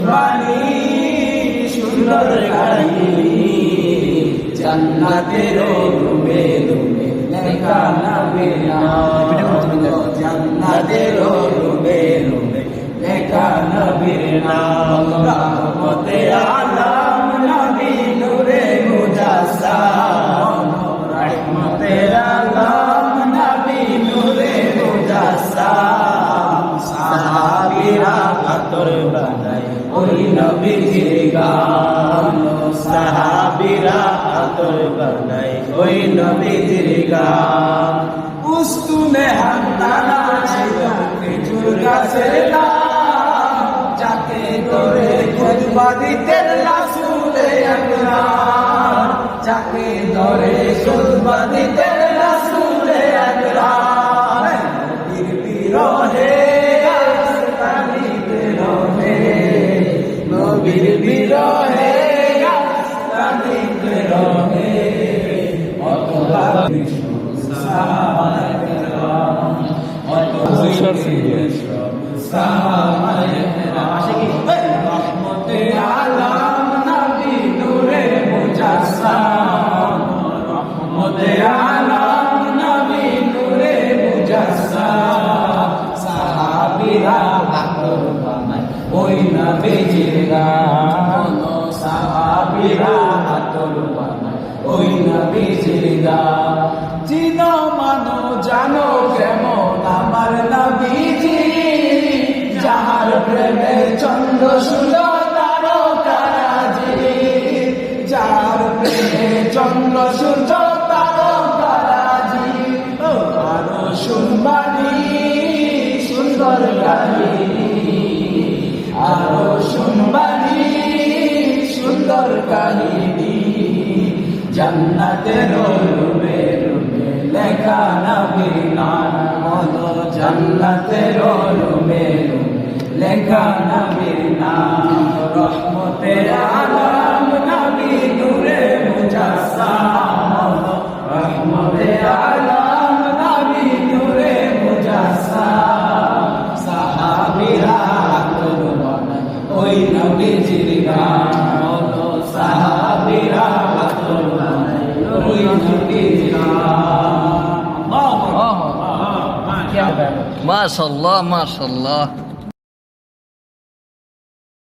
বাণী সুন্দর কাহিনী জান্নাতের রুমে রুমে লেখা নবীর নাম জান্নাতের রুমে রুমে লেখা নবীর নাম রহমতে আলম নবী নূরে মুজাসসাম রহমতে আলম নবী নূরে মুজাসসাম সাহাবীরা আতর বানায় ওই নবীজির গান সাহাবীরা আতর বানায় ওই নবীজির গান উস্তুনে হান্নানা ছিল খেজুর গাছের ডাল যাকে ধরে খুতবা দিতেন রাসূলে আকরাম যাকে ধরে খুতবা দিতেন রাসূলে আকরাম নবীর বিরহে নবীর বিরহে রহমতে আলম নবী নূরে মুজাসসাম রহমতে আলম নবী নূরে মুজাসসাম সাহাবীরা আতর বানায় ওই নবীজির গান সাহাবীরা আতর বানায় ওই নবীজির গান চিনো মানো জানো কেমন আমার নবীজি যাহার প্রেমে চন্দ্র সূর্য তারকারাজি যাহার প্রেমে চন্দ্র সূর্য তারকারাজি আরো শুনবানি সুন্দর কাহিনী আরো শুনবানি সুন্দর কাহিনী জান্নাতের রুমে রুমে লেখা নবীর নাম জান্নাতের রুমে রুমে লেখা নবীর নাম রহমতে আলম নবী নূরে মুজাসসাম রহমতে আলম নবী নূরে মুজাসসাম সাহাবীরা আতর বানায় ওই নবীজির গান সাহাবীরা আতর বানায় ওই নবীজির গান মাশাআল্লাহ মাশাআল্লাহ।